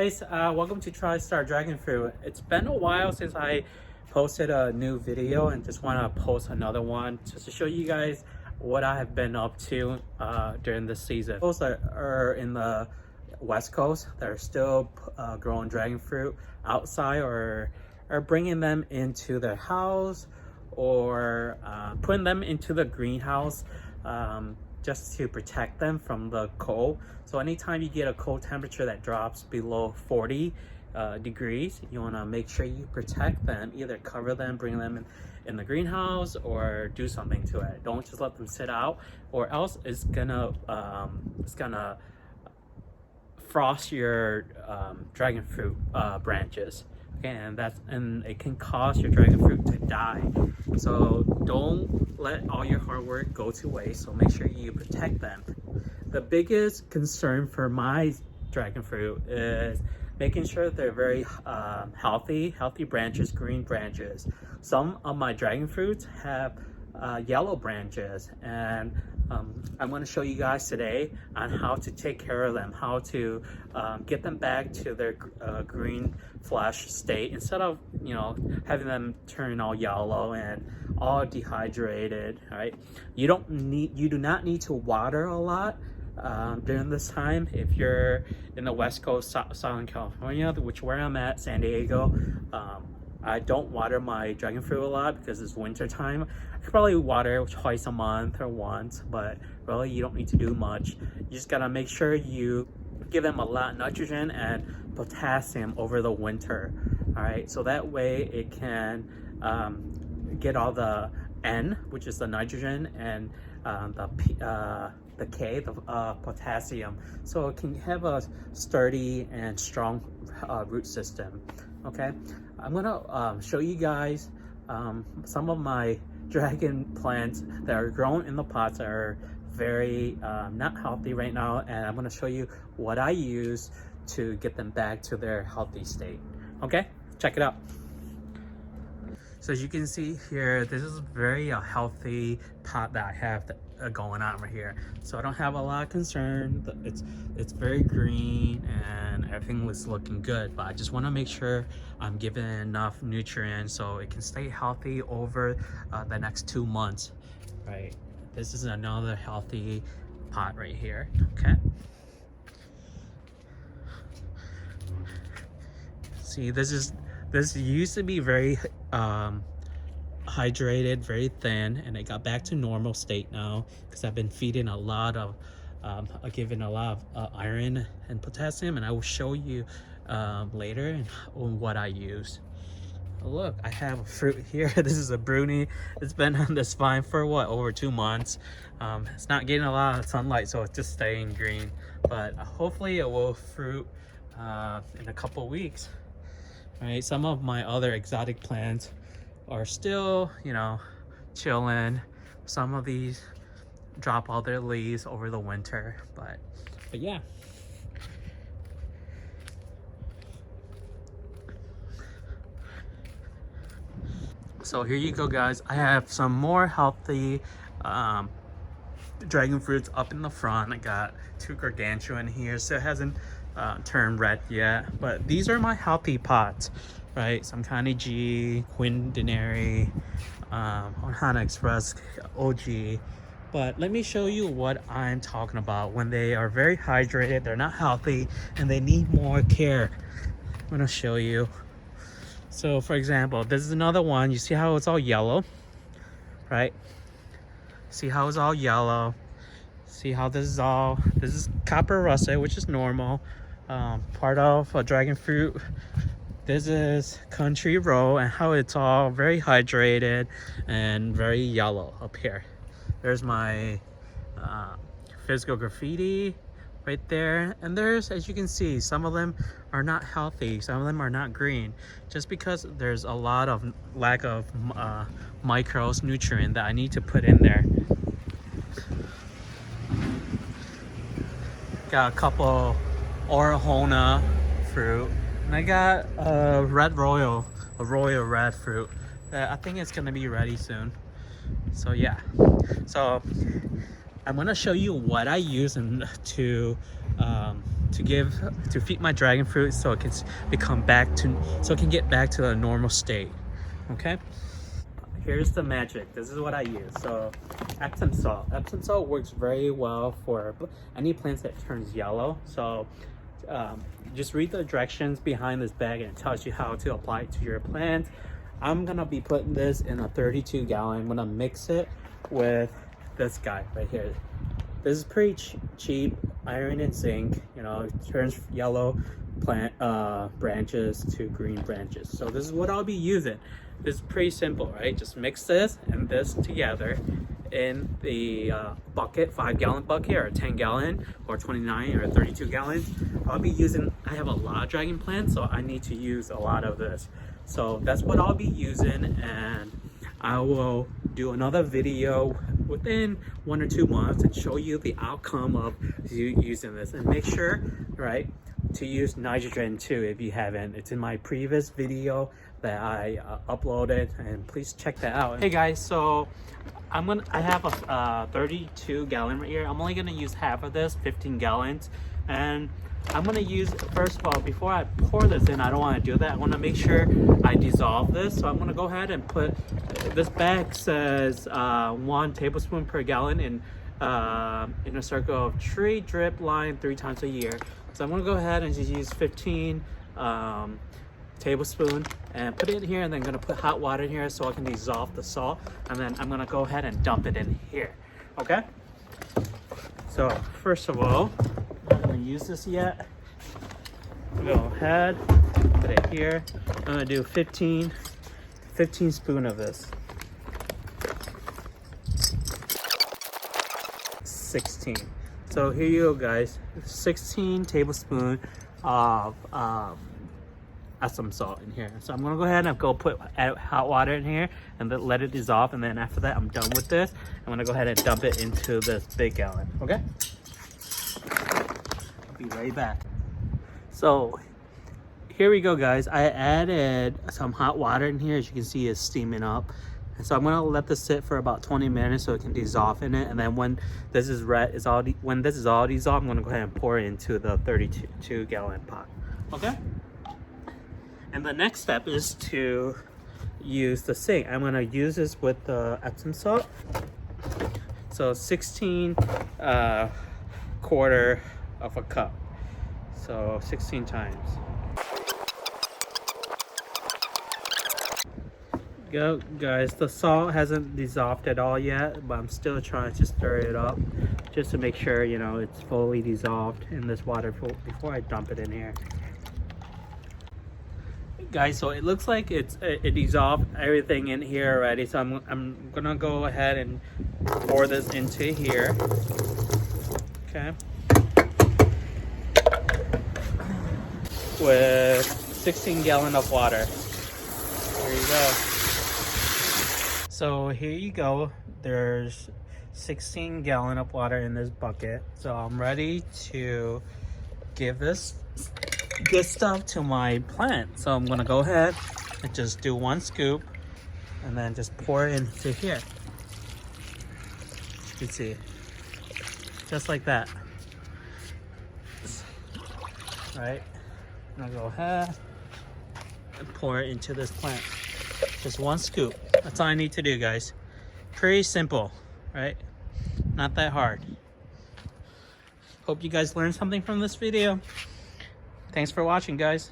guys, welcome to TriStar Dragon Fruit. It's been a while since I posted a new video and just want to post another one just to show you guys what I have been up to during this season. Those that are in the West Coast that are still growing dragon fruit outside or are bringing them into their house or putting them into the greenhouse just to protect them from the cold. So anytime you get a cold temperature that drops below 40 degrees, you want to make sure you protect them, either cover them, bring them in the greenhouse, or do something to it. Don't just let them sit out, or else it's gonna frost your dragon fruit branches. Okay, and it can cause your dragon fruit to die. So don't let all your hard work go to waste. So make sure you protect them. The biggest concern for my dragon fruit is making sure they're very healthy branches, green branches. Some of my dragon fruits have yellow branches, and I'm going to show you guys today on how to take care of them, how to get them back to their green flesh state instead of, you know, having them turn all yellow and all dehydrated. All right, you do not need to water a lot during this time. If you're in the West Coast, Southern California, which where I'm at, San Diego, I don't water my dragon fruit a lot because it's winter time. I could probably water twice a month or once, but really you don't need to do much. You just gotta make sure you give them a lot of nitrogen and potassium over the winter. All right, so that way it can get all the N, which is the nitrogen, and the K, the potassium, so it can have a sturdy and strong root system. Okay, I'm gonna show you guys some of my dragon plants that are grown in the pots that are very not healthy right now, and I'm gonna show you what I use to get them back to their healthy state. Okay, check it out. So as you can see here, this is very healthy pot that I have going on right here. So I don't have a lot of concern. It's very green and everything was looking good, but I just want to make sure I'm giving it enough nutrients so it can stay healthy over the next 2 months. Right, this is another healthy pot right here. Okay, see, this used to be very hydrated, very thin, and it got back to normal state now because I've been feeding a lot of giving a lot of iron and potassium, and I will show you later on what I use. Look, I have a fruit here. This is a Bruni. It's been on this vine for what, over 2 months. It's not getting a lot of sunlight, so it's just staying green, but hopefully it will fruit in a couple weeks. Right, some of my other exotic plants are still, you know, chilling. Some of these drop all their leaves over the winter, but yeah. So here you go, guys. I have some more healthy dragon fruits up in the front. I got 2 gargantua here, so it hasn't turned red yet, but these are my healthy pots, right? Some Kanni G, Queen Denari, Ohana Express OG. But let me show you what I'm talking about when they are very hydrated, they're not healthy, and they need more care. I'm gonna show you. So for example, this is another one. You see how it's all yellow, right? See how it's all yellow. See how this is copper russet, which is normal, part of a dragon fruit. This is Country Road, and how it's all very hydrated and very yellow up here. There's my physical graffiti right there, and there's, as you can see, some of them are not healthy, some of them are not green, just because there's a lot of lack of micros, nutrient that I need to put in there. Got a couple Orahona fruit, and I got a royal red fruit that I think it's gonna be ready soon. So yeah, so I'm gonna show you what I use to to feed my dragon fruit so it can get back to a normal state. Okay, here's the magic. This is what I use. So Epsom salt. Epsom salt works very well for any plants that turns yellow. So just read the directions behind this bag and it tells you how to apply it to your plant. I'm gonna be putting this in a 32 gallon. I'm gonna mix it with this guy right here. This is pretty cheap, iron and zinc. You know, it turns yellow plant branches to green branches. So this is what I'll be using. This is pretty simple, right? Just mix this and this together in the bucket, 5 gallon bucket or 10 gallon or 29 or 32 gallons. I'll be using, I have a lot of dragon plants, so I need to use a lot of this. So that's what I'll be using, and I will do another video within 1 or 2 months and show you the outcome of you using this. And make sure, right, to use nitrogen too if you haven't. It's in my previous video that I uploaded, and please check that out. Hey guys, so I have a 32 gallon right here. I'm only gonna use half of this, 15 gallons, and I'm gonna use, first of all, before I pour this in, I don't want to do that. I want to make sure I dissolve this. So I'm gonna go ahead and put, this bag says 1 tablespoon per gallon in a circle of tree drip line 3 times a year. So I'm gonna go ahead and just use 15 tablespoon and put it in here, and then I'm gonna put hot water in here so I can dissolve the salt, and then I'm gonna go ahead and dump it in here. Okay, so first of all, I'm not gonna use this yet. Go ahead, put it here. I'm gonna do 15 spoon of this. 16. So here you go, guys. 16 tablespoon of Epsom salt in here. So I'm gonna go ahead and add hot water in here and then let it dissolve, and then after that I'm done with this. I'm gonna go ahead and dump it into this big gallon. Okay, I'll be right back. So here we go, guys. I added some hot water in here. As you can see, it's steaming up. And so I'm gonna let this sit for about 20 minutes so it can dissolve in it, and then when this is all dissolved, I'm gonna go ahead and pour it into the 32 gallon pot. Okay, and the next step is to use the sink. I'm gonna use this with the Epsom salt. So 16 quarter of a cup. So 16 times. Go, guys. The salt hasn't dissolved at all yet, but I'm still trying to stir it up just to make sure, you know, it's fully dissolved in this water before I dump it in here. Guys, so it looks like it dissolved everything in here already, so I'm gonna go ahead and pour this into here. Okay, with 16 gallon of water. There you go. So here you go. There's 16 gallon of water in this bucket, so I'm ready to give this good stuff to my plant. So I'm gonna go ahead and just do 1 scoop and then just pour it into here. You can see, just like that. Right, I'm gonna go ahead and pour it into this plant. Just 1 scoop. That's all I need to do, guys. Pretty simple, right? Not that hard. Hope you guys learned something from this video. Thanks for watching, guys.